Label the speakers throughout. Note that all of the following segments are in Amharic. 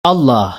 Speaker 1: አላህ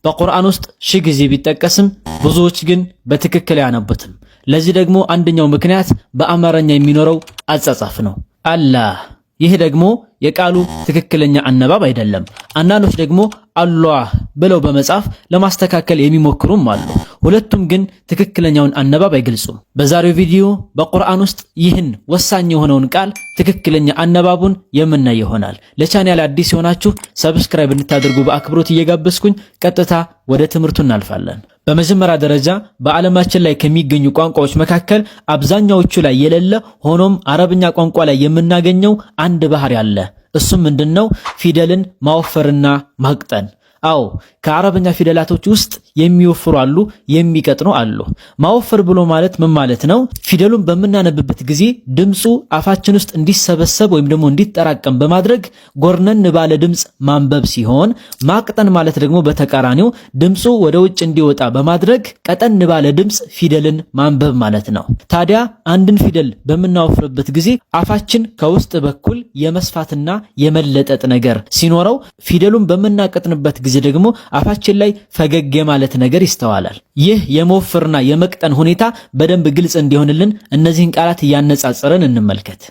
Speaker 1: በቁርአን ውስጥ ሺህ ጊዜ ቢጠቀስም ብዙዎች ግን በትክክል አያነቡትም። ለዚህ ደግሞ አንደኛው ምክንያት በአማርኛ የሚኖረው አጻጻፍ ነው። አላህ ይህ ደግሞ የቃሉ ትክክለኛ አነባብ አይደለም። አንዳንዶች ደግሞ አላህ ብለው በመጻፍ ለማስተካከል የሚሞክሩም አሉ። ሁለቱም ግን ትክክለኛውን አነባብ አይገልጹም። በዛሬው ቪዲዮ በቁርአን ውስጥ ይህን ወሳኝ የሆነውን ቃል ትክክለኛ አነባቡን የምናይ ይሆናል። ለቻናሌ አዲስ የሆናችሁ ሰብስክራይብ እንድታደርጉ በአክብሮት እየጋበዝኩኝ ቀጥታ ወደ ትምህርቱ እናልፋለን። በመጀመሪያ ደረጃ በዓለማችን ላይ ከሚገኙ ቋንቋዎች መካከል አብዛኛዎቹ ላይ የሌለ ሆኖም አረብኛ ቋንቋ ላይ የምናገኘው አንድ ባህሪ አለ። እሱም ምንድነው? ፊደልን ማወፈርና ማቅጠን። አዎ ከአረብኛ ፊደላቶች ውስጥ የሚወፍሩ አሉ፣ የሚቀጥኑ አሉ። ማወፈር ብሎ ማለት ምን ማለት ነው? ፊደሉን በምናነብበት ጊዜ ድምፁ አፋችን ውስጥ እንዲሰበሰብ ወይም ደግሞ እንዲጠራቀም በማድረግ ጎርነን ባለ ድምፅ ማንበብ ሲሆን፣ ማቅጠን ማለት ደግሞ በተቃራኒው ድምፁ ወደ ውጭ እንዲወጣ በማድረግ ቀጠን ባለ ድምፅ ፊደልን ማንበብ ማለት ነው። ታዲያ አንድን ፊደል በምናወፍርበት ጊዜ አፋችን ከውስጥ በኩል የመስፋትና የመለጠጥ ነገር ሲኖረው፣ ፊደሉን በምናቀጥንበት ጊዜ ደግሞ አፋችን ላይ ፈገግ የማለት ነገር ይስተዋላል። ይህ የመወፈርና የመቅጠን ሁኔታ በደንብ ግልጽ እንዲሆንልን እነዚህን ቃላት እያነጻጸረን እንመልከት።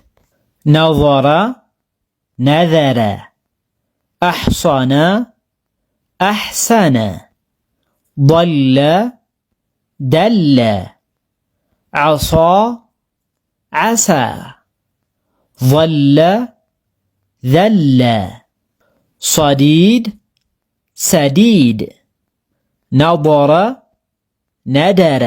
Speaker 1: ነዘረ፣ ነዘረ፣ አሕሰነ፣ አሕሰነ፣ ضለ፣ ደለ፣ ዐሳ፣ ዐሳ፣ ظለ፣ ዘለ፣ ሰዲድ፣ ሰዲድ፣ ነደረ፣ ነደረ።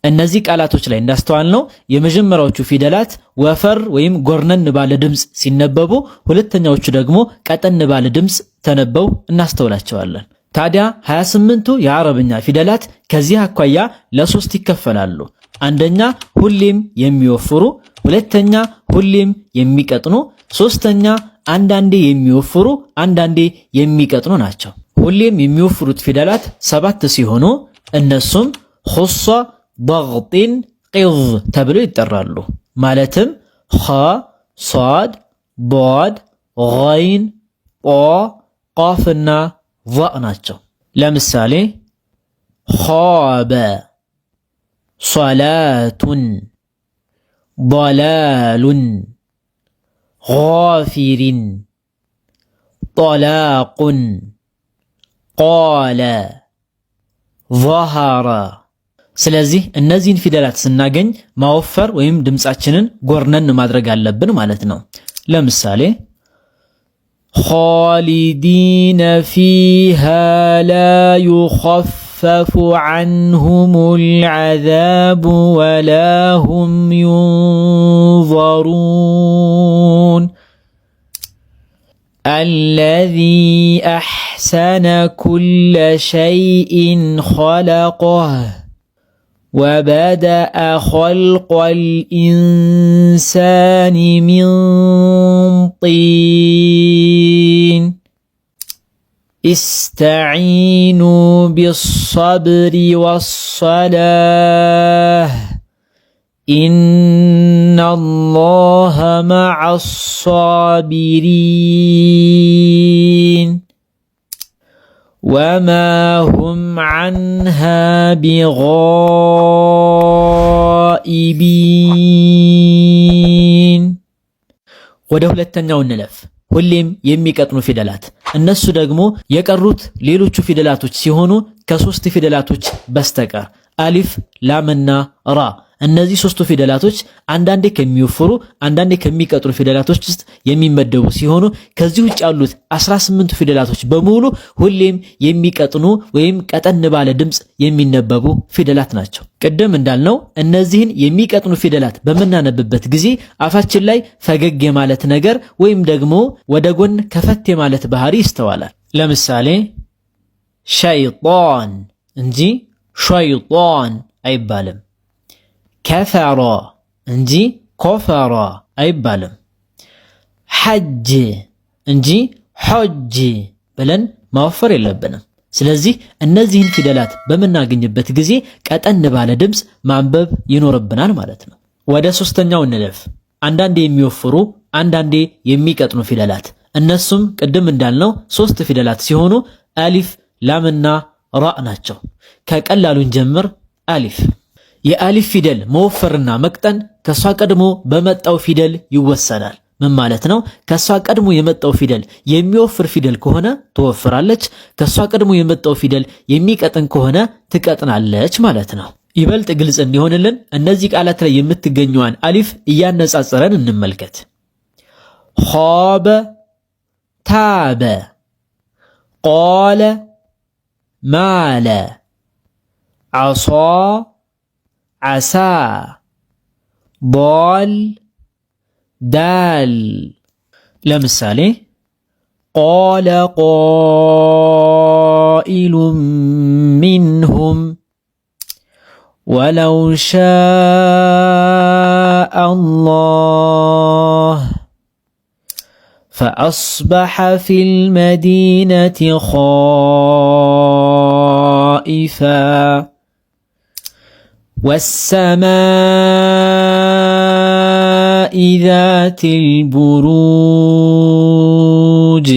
Speaker 1: እነዚህ ቃላቶች ላይ እንዳስተዋልነው የመጀመሪያዎቹ ፊደላት ወፈር ወይም ጎርነን ባለ ድምፅ ሲነበቡ፣ ሁለተኛዎቹ ደግሞ ቀጠን ባለ ድምፅ ተነበው እናስተውላቸዋለን። ታዲያ 28ቱ የአረብኛ ፊደላት ከዚህ አኳያ ለሶስት ይከፈላሉ። አንደኛ ሁሌም የሚወፍሩ፣ ሁለተኛ ሁሌም የሚቀጥኑ፣ ሶስተኛ አንዳንዴ የሚወፍሩ አንዳንዴ የሚቀጥኑ ናቸው። ሁሌም የሚወፍሩት ፊደላት 7 ሲሆኑ እነሱም ኹሷ፣ ضغጢን፣ ቂዝ ተብለው ይጠራሉ። ማለትም ኸ፣ ሷድ፣ ዷድ፣ ገይን፣ ጦ፣ ቃፍና ዛእ ናቸው። ለምሳሌ ኻበ፣ ሶላቱን፣ ضላሉን፣ ጋፊሪን፣ ጠላቁን፣ ቃለ፣ ظهረ። ስለዚህ እነዚህን ፊደላት ስናገኝ ማወፈር ወይም ድምፃችንን ጎርነን ማድረግ አለብን ማለት ነው። ለምሳሌ ኻሊዲነ ፊሃ ላ ዩኸፈፉ ዐንሁሙል ዐዛቡ ወላ ሁም ዩንዘሩን الذي أحسن كل شيء خلقه وبدأ خلق الإنسان من طين استعينوا بالصبر والصلاة إن الله مع الصابرين وما هم عنها بغائبين። ወደ ሁለተኛው እንለፍ። ሁሌም የሚቀጥኑ ፊደላት እነሱ ደግሞ የቀሩት ሌሎቹ ፊደላቶች ሲሆኑ ከ3 ፊደላቶች በስተቀር አሊፍ፣ ላምና ራ። እነዚህ 3ቱ ፊደላቶች አንዳንዴ ከሚወፍሩ አንዳንዴ ከሚቀጥኑ ፊደላቶች ውስጥ የሚመደቡ ሲሆኑ ከዚህ ውጭ ያሉት 18ቱ ፊደላቶች በሙሉ ሁሌም የሚቀጥኑ ወይም ቀጠን ባለ ድምፅ የሚነበቡ ፊደላት ናቸው። ቅድም እንዳልነው እነዚህን የሚቀጥኑ ፊደላት በምናነብበት ጊዜ አፋችን ላይ ፈገግ የማለት ነገር ወይም ደግሞ ወደ ጎን ከፈት የማለት ባህሪ ይስተዋላል። ለምሳሌ ሸይጣን እንጂ ሸይጣን አይባልም። ከፈረ እንጂ ኮፈረ አይባልም። ሐጅ እንጂ ሖጅ ብለን ማወፈር የለብንም። ስለዚህ እነዚህን ፊደላት በምናገኝበት ጊዜ ቀጠን ባለ ድምፅ ማንበብ ይኖርብናል ማለት ነው። ወደ ሶስተኛው እንለፍ። አንዳንዴ የሚወፍሩ አንዳንዴ የሚቀጥኑ ፊደላት እነሱም ቅድም እንዳልነው 3 ፊደላት ሲሆኑ አሊፍ፣ ላምና ራ ናቸው። ከቀላሉን ጀምር። አሊፍ የአሊፍ ፊደል መወፈርና መቅጠን ከሷ ቀድሞ በመጣው ፊደል ይወሰናል። ምን ማለት ነው? ከሷ ቀድሞ የመጣው ፊደል የሚወፍር ፊደል ከሆነ ትወፍራለች፣ ከሷ ቀድሞ የመጣው ፊደል የሚቀጥን ከሆነ ትቀጥናለች ማለት ነው። ይበልጥ ግልጽ እንዲሆንልን እነዚህ ቃላት ላይ የምትገኘዋን አሊፍ እያነጻጸረን እንመልከት። ኻበ፣ ታበ፣ ቃለ፣ ማለ፣ ዓሷ፣ ዓሳ፣ ዷል፣ ዳል። ለምሳሌ ቃለ ቃኢሉን ሚንሁም ወለው ሻአ አላህ ፈአስበሐ ፊል መዲነቲ ኻኢፋ ወሰማኢ ዛቲል ቡሩጅ።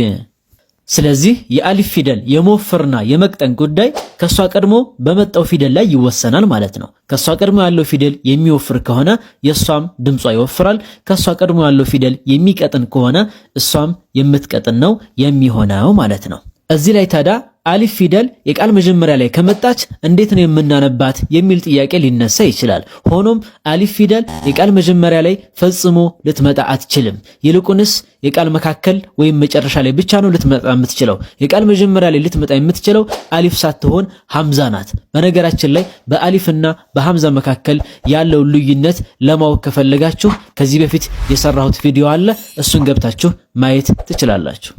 Speaker 1: ስለዚህ የአሊፍ ፊደል የመወፈርና የመቅጠን ጉዳይ ከሷ ቀድሞ በመጣው ፊደል ላይ ይወሰናል ማለት ነው። ከሷ ቀድሞ ያለው ፊደል የሚወፍር ከሆነ የሷም ድምጿ ይወፍራል። ከሷ ቀድሞ ያለው ፊደል የሚቀጥን ከሆነ እሷም የምትቀጥን ነው የሚሆነው ማለት ነው። እዚህ ላይ ታዲያ አሊፍ ፊደል የቃል መጀመሪያ ላይ ከመጣች እንዴት ነው የምናነባት የሚል ጥያቄ ሊነሳ ይችላል። ሆኖም አሊፍ ፊደል የቃል መጀመሪያ ላይ ፈጽሞ ልትመጣ አትችልም። ይልቁንስ የቃል መካከል ወይም መጨረሻ ላይ ብቻ ነው ልትመጣ የምትችለው። የቃል መጀመሪያ ላይ ልትመጣ የምትችለው አሊፍ ሳትሆን ሐምዛ ናት። በነገራችን ላይ በአሊፍና በሐምዛ መካከል ያለው ልዩነት ለማወቅ ከፈለጋችሁ ከዚህ በፊት የሰራሁት ቪዲዮ አለ፣ እሱን ገብታችሁ ማየት ትችላላችሁ።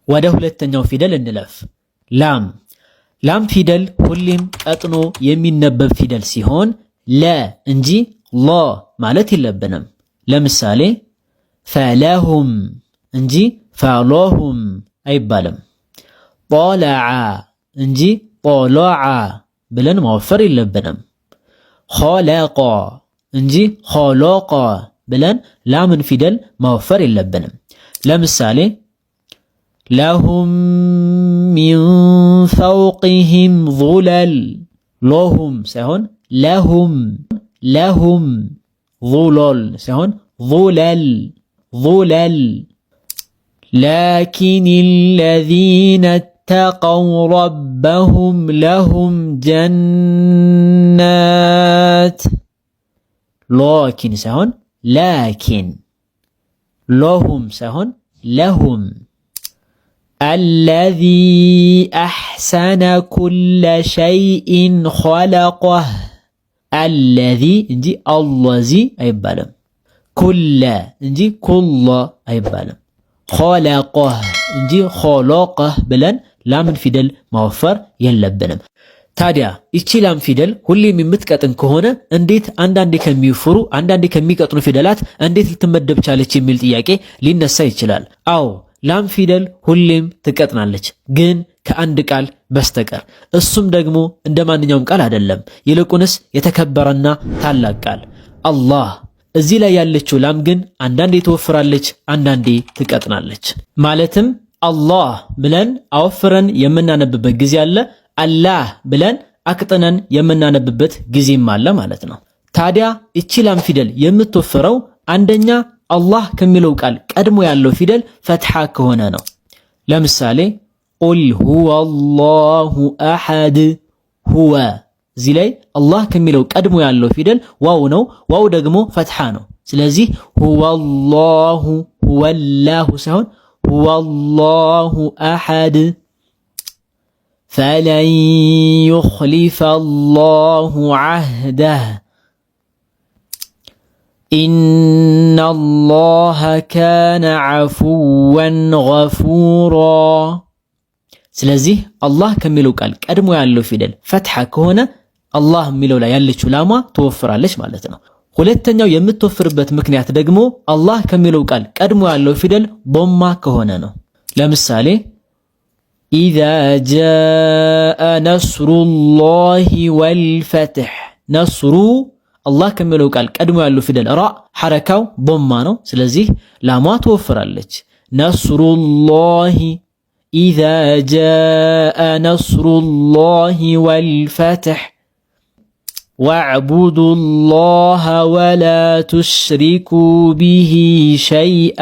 Speaker 1: ወደ ሁለተኛው ፊደል እንለፍ። ላም። ላም ፊደል ሁሌም ቀጥኖ የሚነበብ ፊደል ሲሆን ለ እንጂ ሎ ማለት የለብንም። ለምሳሌ ፈለሁም እንጂ ፈሎሁም አይባልም። ጦለዓ እንጂ ጦሎዓ ብለን ማወፈር የለብንም። ኾለቆ እንጂ ኾሎቆ ብለን ላምን ፊደል ማወፈር የለብንም። ለምሳሌ ለሁም ሚን ፈውቅህም ዙለል፣ ሎሁም ሳይሆን ለሁም፣ ለሁም ዙሎል ሳይሆን ዙለል፣ ዙለል። ላኪን ለዚነ ተቀው ረበሁም ለሁም ጀናት፣ ሎኪን ሳይሆን ላኪን፣ ሎሁም ሳይሆን ለሁም። አለዚ አሕሰነ ኩለ ሸይኢን ኸለቀህ፣ አለዚ እንጂ አለዚ አይባልም። ኩለ እንጂ ኩለ አይባልም። ኸለቀህ እንጂ ኸለቀህ ብለን ላምን ፊደል ማወፈር የለብንም። ታዲያ ይቺ ላም ፊደል ሁሌም የምትቀጥን ከሆነ እንዴት አንዳንዴ ከሚወፍሩ አንዳንዴ ከሚቀጥኑ ፊደላት እንዴት ልትመደብ ቻለች የሚል ጥያቄ ሊነሳ ይችላል። አዎ ላም ፊደል ሁሌም ትቀጥናለች፣ ግን ከአንድ ቃል በስተቀር። እሱም ደግሞ እንደ ማንኛውም ቃል አይደለም፣ ይልቁንስ የተከበረና ታላቅ ቃል አላህ። እዚህ ላይ ያለችው ላም ግን አንዳንዴ ትወፍራለች፣ አንዳንዴ ትቀጥናለች። ማለትም አላህ ብለን አወፍረን የምናነብበት ጊዜ አለ፣ አላህ ብለን አቅጥነን የምናነብበት ጊዜም አለ ማለት ነው። ታዲያ እቺ ላም ፊደል የምትወፍረው አንደኛ አላህ ከሚለው ቃል ቀድሞ ያለው ፊደል ፈትሐ ከሆነ ነው። ለምሳሌ ቁል ሁወ አላሁ አሐድ፣ ሁወ እዚህ ላይ አላህ ከሚለው ቀድሞ ያለው ፊደል ዋው ነው። ዋው ደግሞ ፈትሐ ነው። ስለዚህ ሁወ አላሁ ሁወላሁ ሳይሆን ሁወ አላሁ አሐድ። ፈለን ዩኽሊፈ አላሁ ዐህደህ ኢነላሃ ካነ ዐፉወን ገፉራ። ስለዚህ አላህ ከሚለው ቃል ቀድሞ ያለው ፊደል ፈትሐ ከሆነ አላህ የሚለው ላይ ያለችው ላሟ ትወፍራለች ማለት ነው። ሁለተኛው የምትወፍርበት ምክንያት ደግሞ አላህ ከሚለው ቃል ቀድሞ ያለው ፊደል ዶማ ከሆነ ነው። ለምሳሌ ኢዛ ጃአ ነስሩላሂ ወልፈትሕ፣ ነስሩ አላህ ከሚለው ቃል ቀድሞ ያለው ፊደል ራ ሐረካው ዶማ ነው። ስለዚህ ላሟ ትወፍራለች። ነስሩላሂ ኢዛ ጃአ ነስሩላሂ ወልፈትሕ ወዕቡዱ ላህ ወላ ቱሽሪኩ ቢሂ ሸይአ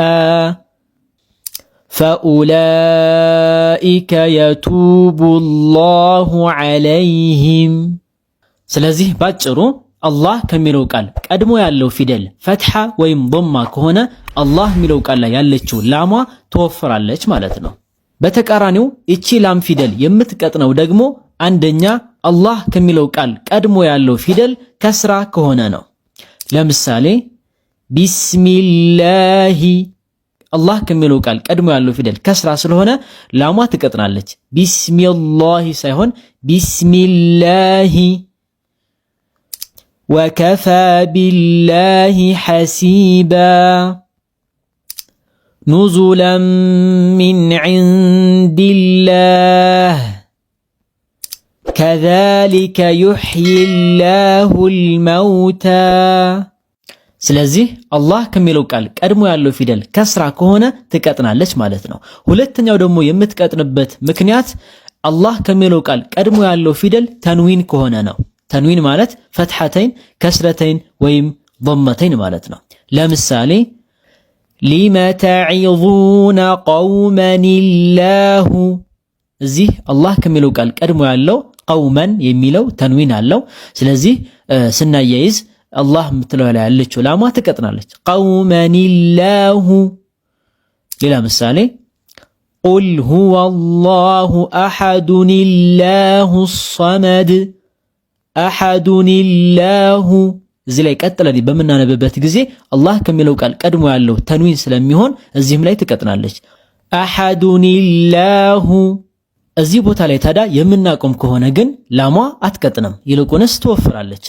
Speaker 1: ፈኡላኢከ የቱቡ ላሁ ዐለይሂም። ስለዚህ ባጭሩ አላህ ከሚለው ቃል ቀድሞ ያለው ፊደል ፈትሐ ወይም ዶማ ከሆነ አላህ የሚለው ቃል ላይ ያለችው ላሟ ትወፍራለች ማለት ነው። በተቃራኒው እቺ ላም ፊደል የምትቀጥነው ደግሞ አንደኛ አላህ ከሚለው ቃል ቀድሞ ያለው ፊደል ከስራ ከሆነ ነው። ለምሳሌ ቢስሚላሂ አላህ ከሚለው ቃል ቀድሞ ያለው ፊደል ከስራ ስለሆነ ላሟ ትቀጥናለች። ቢስሚላሂ ሳይሆን ቢስሚላሂ። ወከፋ ቢላሂ ሐሲባ ኑዙለን ሚን ዒንዲላህ ከዛሊከ ዩሕይላሁል መውታ። ስለዚህ አላህ ከሚለው ቃል ቀድሞ ያለው ፊደል ከስራ ከሆነ ትቀጥናለች ማለት ነው። ሁለተኛው ደግሞ የምትቀጥንበት ምክንያት አላህ ከሚለው ቃል ቀድሞ ያለው ፊደል ተንዊን ከሆነ ነው። ተንዊን ማለት ፈትሐተይን፣ ከስረተይን ወይም ዶመተይን ማለት ነው። ለምሳሌ ሊመ ተዒዙነ ቀውመን ላሁ፣ እዚህ አላህ ከሚለው ቃል ቀድሞ ያለው ቀውመን የሚለው ተንዊን አለው። ስለዚህ ስናያይዝ አላህ የምትለው ላይ ያለችው ላሟ ትቀጥናለች። ቀውመን ላሁ። ሌላ ምሳሌ ቁል ሁወ አላሁ አሐዱን ላሁ ሰመድ። አሐዱን ላሁ እዚህ ላይ ቀጥለን በምናነብበት ጊዜ አላህ ከሚለው ቃል ቀድሞ ያለው ተንዊን ስለሚሆን እዚህም ላይ ትቀጥናለች። አሐዱን ላሁ። እዚህ ቦታ ላይ ታዲያ የምናቆም ከሆነ ግን ላሟ አትቀጥንም፣ ይልቁንስ ትወፍራለች።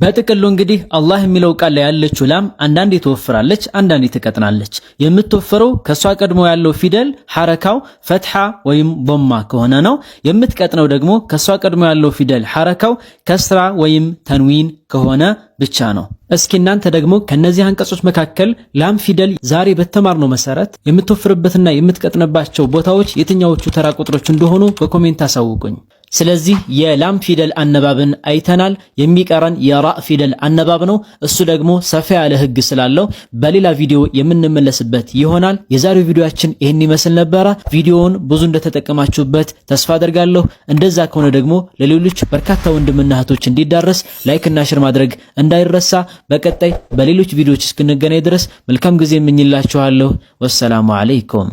Speaker 1: በጥቅሉ እንግዲህ አላህ የሚለው ቃል ላይ ያለችው ላም አንዳንዴ ትወፍራለች፣ አንዳንዴ ትቀጥናለች። የምትወፍረው ከሷ ቀድሞ ያለው ፊደል ሐረካው ፈትሐ ወይም ዶማ ከሆነ ነው። የምትቀጥነው ደግሞ ከሷ ቀድሞ ያለው ፊደል ሐረካው ከስራ ወይም ተንዊን ከሆነ ብቻ ነው። እስኪ እናንተ ደግሞ ከነዚህ አንቀጾች መካከል ላም ፊደል ዛሬ በተማርነው መሰረት የምትወፍርበትና የምትቀጥንባቸው ቦታዎች የትኛዎቹ ተራ ቁጥሮች እንደሆኑ በኮሜንት አሳውቁኝ። ስለዚህ የላም ፊደል አነባብን አይተናል። የሚቀረን የራ ፊደል አነባብ ነው። እሱ ደግሞ ሰፋ ያለ ህግ ስላለው በሌላ ቪዲዮ የምንመለስበት ይሆናል። የዛሬው ቪዲዮአችን ይህን ይመስል ነበረ። ቪዲዮውን ብዙ እንደተጠቀማችሁበት ተስፋ አደርጋለሁ። እንደዛ ከሆነ ደግሞ ለሌሎች በርካታ ወንድምና እህቶች እንዲዳረስ ላይክ እና ሼር ማድረግ እንዳይረሳ። በቀጣይ በሌሎች ቪዲዮዎች እስክንገናኝ ድረስ መልካም ጊዜ እመኝላችኋለሁ። ወሰላሙ አለይኩም።